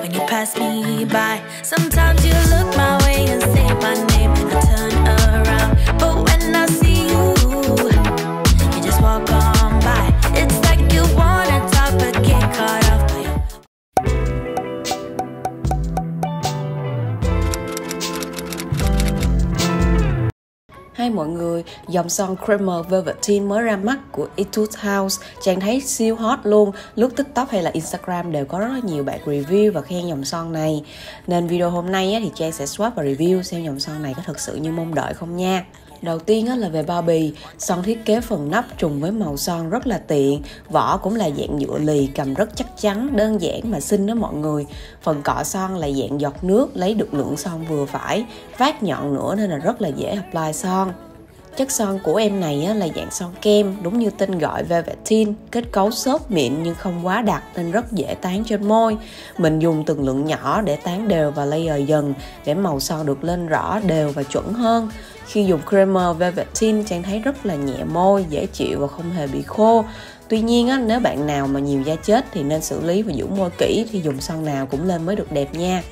when you pass me by. Sometimes you look my way and say my name, and I turn around. But when I see you, you just walk on by. It's like you wanna talk but get caught off by your... Hi mọi người, dòng son Creamer Velveteen mới ra mắt của Etude House Trang thấy siêu hot luôn. Lướt TikTok hay là Instagram đều có rất là nhiều bạn review và khen dòng son này. Nên video hôm nay thì Trang sẽ swap và review xem dòng son này có thực sự như mong đợi không nha. Đầu tiên là về bao bì, son thiết kế phần nắp trùng với màu son rất là tiện, vỏ cũng là dạng nhựa lì, cầm rất chắc chắn, đơn giản mà xinh đó mọi người. Phần cọ son là dạng giọt nước, lấy được lượng son vừa phải, vát nhọn nữa nên là rất là dễ apply son. Chất son của em này là dạng son kem, đúng như tên gọi Velveteen, kết cấu xốp mịn nhưng không quá đặc nên rất dễ tán trên môi. Mình dùng từng lượng nhỏ để tán đều và layer dần để màu son được lên rõ, đều và chuẩn hơn. Khi dùng Creamer Velveteen, Trang thấy rất là nhẹ môi, dễ chịu và không hề bị khô. Tuy nhiên nếu bạn nào mà nhiều da chết thì nên xử lý và dưỡng môi kỹ, thì dùng son nào cũng lên mới được đẹp nha.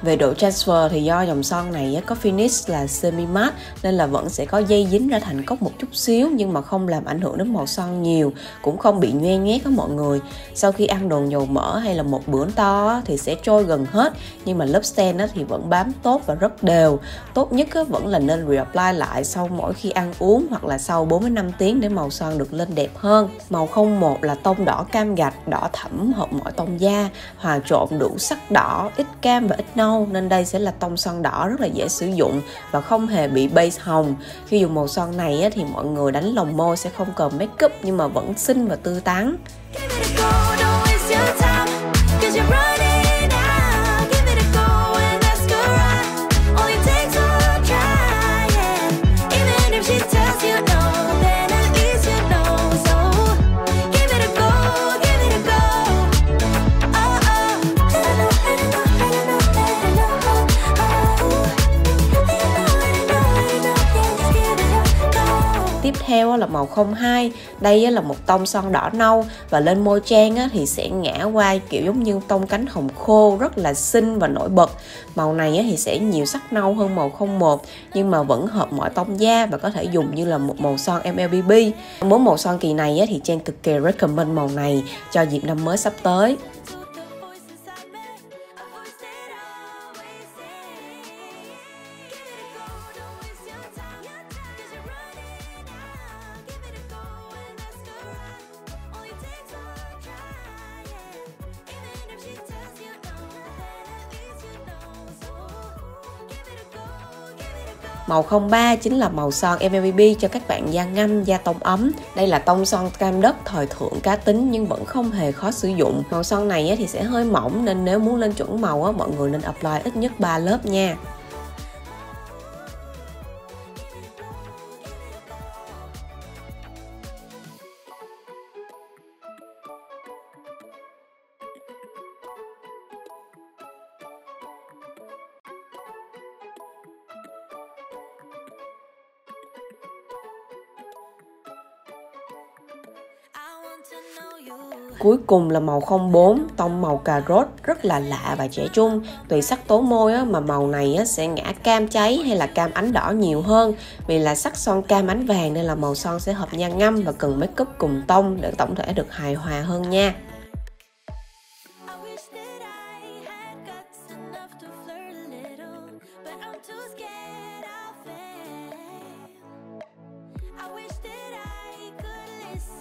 Về độ transfer thì do dòng son này có finish là semi matte nên là vẫn sẽ có dây dính ra thành cốc một chút xíu, nhưng mà không làm ảnh hưởng đến màu son nhiều, cũng không bị nhoe nhét đó mọi người. Sau khi ăn đồ dầu mỡ hay là một bữa to thì sẽ trôi gần hết, nhưng mà lớp stain thì vẫn bám tốt và rất đều. Tốt nhất vẫn là nên reapply lại sau mỗi khi ăn uống hoặc là sau 4-5 tiếng để màu son được lên đẹp hơn. Màu 01 là tông đỏ cam gạch, đỏ thẫm hợp mọi tông da, hòa trộn đủ sắc đỏ, ít cam và ít nâu, nên đây sẽ là tông son đỏ rất là dễ sử dụng và không hề bị base hồng. Khi dùng màu son này thì mọi người đánh lồng môi sẽ không cần make up nhưng mà vẫn xinh và tươi tắn. Tiếp theo là màu 02, đây là một tông son đỏ nâu và lên môi Trang thì sẽ ngã qua kiểu giống như tông cánh hồng khô, rất là xinh và nổi bật. Màu này thì sẽ nhiều sắc nâu hơn màu 01 nhưng mà vẫn hợp mọi tông da và có thể dùng như là một màu son MLBB. 4 màu son kỳ này thì Trang cực kỳ recommend màu này cho dịp năm mới sắp tới. Màu 03 chính là màu son MLBB cho các bạn da ngăm, da tông ấm. Đây là tông son cam đất thời thượng cá tính nhưng vẫn không hề khó sử dụng. Màu son này thì sẽ hơi mỏng nên nếu muốn lên chuẩn màu mọi người nên apply ít nhất 3 lớp nha. Cuối cùng là màu 04, tông màu cà rốt, rất là lạ và trẻ trung. Tùy sắc tố môi mà màu này sẽ ngã cam cháy hay là cam ánh đỏ nhiều hơn. Vì là sắc son cam ánh vàng nên là màu son sẽ hợp da ngăm và cần make up cùng tông để tổng thể được hài hòa hơn nha.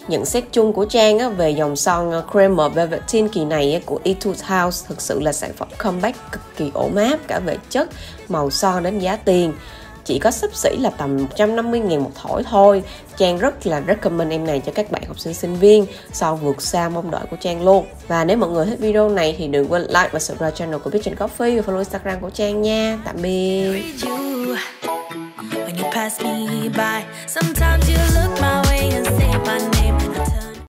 Nhận xét chung của Trang về dòng son Creamer Velveteen kỳ này của Etude House thực sự là sản phẩm comeback cực kỳ ổn áp cả về chất, màu son đến giá tiền. Chỉ có xấp xỉ là tầm 150.000 một thỏi thôi. Trang rất là recommend em này cho các bạn học sinh sinh viên, son vượt xa mong đợi của Trang luôn. Và nếu mọi người thích video này thì đừng quên like và subscribe channel của Peach & Coffee và follow Instagram của Trang nha. Tạm biệt.